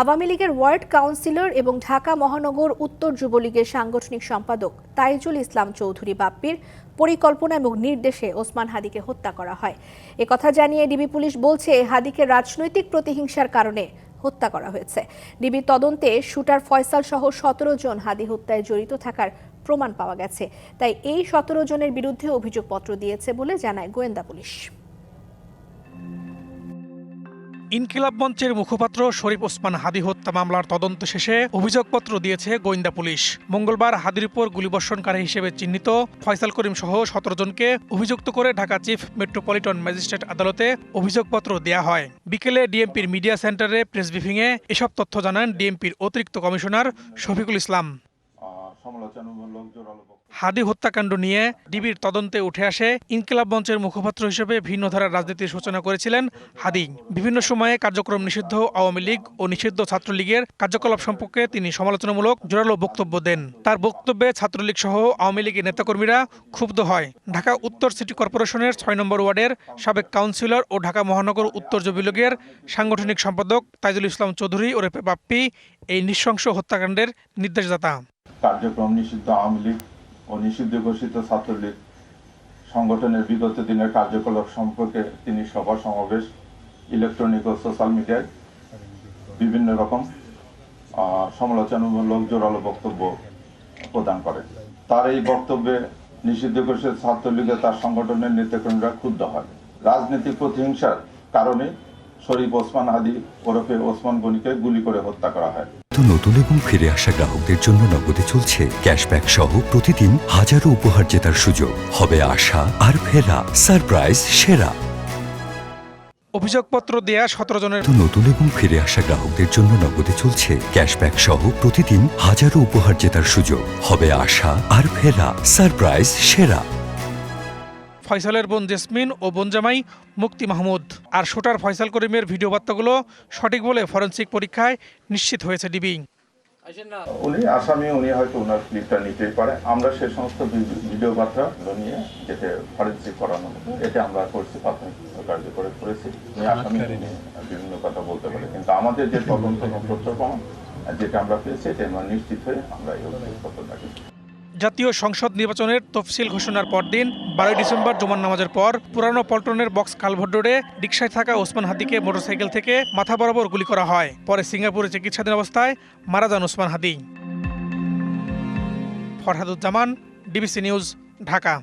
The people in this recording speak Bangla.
আওয়ামী লীগের ওয়ার্ড কাউন্সিলর এবং ঢাকা মহানগর উত্তর যুবলীগের সাংগঠনিক সম্পাদক তাইজুল ইসলাম চৌধুরী বাপ্পির পরিকল্পনা এবং নির্দেশে ওসমান হাদিকে হত্যা করা হয়। একথা জানিয়ে ডিবি পুলিশ বলছে, হাদিকে রাজনৈতিক প্রতিহিংসার কারণে হত্যা করা হয়েছে। ডিবি তদন্তে শুটার ফয়সাল সহ 17 জন হাদি হত্যায় জড়িত থাকার প্রমাণ পাওয়া গেছে। তাই এই 17 জনের বিরুদ্ধে অভিযোগপত্র দিয়েছে বলে জানায় গোয়েন্দা পুলিশ। ইনকিলাব মঞ্চের মুখপাত্র শরীফ ওসমান হাদি হত্যা মামলার তদন্ত শেষে অভিযোগপত্র দিয়েছে গোয়েন্দা পুলিশ। মঙ্গলবার হাদির উপর গুলিবর্ষণকারী হিসেবে চিহ্নিত ফয়সাল করিম সহ 17 জনকে অভিযুক্ত করে ঢাকা চিফ মেট্রোপলিটন ম্যাজিস্ট্রেট আদালতে অভিযোগপত্র দেয়া হয়। বিকেলে ডিএমপির মিডিয়া সেন্টারে প্রেস ব্রিফিংয়ে এসব তথ্য জানান ডিএমপির অতিরিক্ত কমিশনার শফিকুল ইসলাম। হাদি হত্যাকাণ্ড নিয়ে ডিবির তদন্তে উঠে আসে, ইনকিলাব মঞ্চের মুখপাত্র হিসেবে ভিন্ন ধারার রাজনীতির সূচনা করেছিলেন হাদি। বিভিন্ন সময়ে কার্যক্রম নিষিদ্ধ আওয়ামী লীগ ও নিষিদ্ধ ছাত্রলীগের কার্যকলাপ সম্পর্কে তিনি সমালোচনামূলক জোরালো বক্তব্য দেন। তার বক্তব্যে ছাত্রলীগ সহ আওয়ামী লীগের নেতাকর্মীরা ক্ষুব্ধ হয়। ঢাকা উত্তর সিটি কর্পোরেশনের 6 নম্বর ওয়ার্ডের সাবেক কাউন্সিলর ও ঢাকা মহানগর উত্তর যুবলীগের সাংগঠনিক সম্পাদক তাইজুল ইসলাম চৌধুরী ওরফে বাপ্পি এই নৃশংস হত্যাকাণ্ডের নির্দেশদাতা। কার্যক্রম নিষিদ্ধ আওয়ামী লীগ ও নিষিদ্ধ ঘোষিত ছাত্রলীগ সংগঠনের বিগত দিনের কার্যকলাপ সম্পর্কে তিনি সভা সমাবেশ, ইলেকট্রনিক ও সোশ্যাল মিডিয়ায় বিভিন্ন রকম সমালোচনামূলক জোরালো বক্তব্য প্রদান করেন। তার এই বক্তব্যে নিষিদ্ধ ঘোষিত ছাত্রলীগে তার সংগঠনের নেতাকর্মীরা ক্ষুব্ধ হয়। রাজনৈতিক প্রতিহিংসার কারণে শরীফ ওসমান হাদি ওরফে ওসমান গনিকে গুলি করে হত্যা করা হয়। নতুন এবং ফিরে আসা গ্রাহকদের জন্য নগদে চলছে ক্যাশব্যাক সহ প্রতিদিন হাজারো উপহার জেতার সুযোগ। হবে আশা আর ফেরা, সারপ্রাইজ সেরা। অভিযোগপত্র দেয়া 17 জনের নতুন এবং ফিরে আসা গ্রাহকদের জন্য নগদে চলছে ক্যাশব্যাক সহ প্রতিদিন হাজারো উপহার জেতার সুযোগ। হবে আশা আর ফেরা, সারপ্রাইজ সেরা। ফয়সালের বোন জেসমিন ও বোন জামাই মুক্তি মাহমুদ আর শুটার ফয়সাল করিমের ভিডিও বার্তাগুলো সঠিক বলে ফরেনসিক পরীক্ষায় নিশ্চিত হয়েছে ডিবি। উনি আসামি, উনি হয়তো ওনার ক্লিপটা নিতেই পারে। আমরা সেই সমস্ত ভিডিও বার্তা নিয়ে যেটা ফরেনসিক করানো হতো, এটা আমরা করছি, প্রাথমিক কার্যকরী করেছি। উনি আসামি, বিভিন্ন কথা বলতে পারে, কিন্তু আমাদের যে তদন্ত তথ্য প্রমাণ যেটা আমরা পেয়েছি, এটা আমরা নিশ্চিত হয়ে আমরা এই অভিযোগপত্র রাখি। জাতীয় সংসদ নির্বাচনের তফসিল ঘোষণার পরদিন 12 ডিসেম্বর জুমার নামাজের পর পুরানো পল্টনের বক্স কালভার্ট রোডে রিকশায় থাকা ওসমান হাদিকে মোটরসাইকেল থেকে মাথা বরাবর গুলি করা হয়। পরে সিঙ্গাপুরে চিকিৎসাধীন অবস্থায় মারা যান ওসমান হাদি। ফরহাদুজ্জামান, ডিবিসি নিউজ, ঢাকা।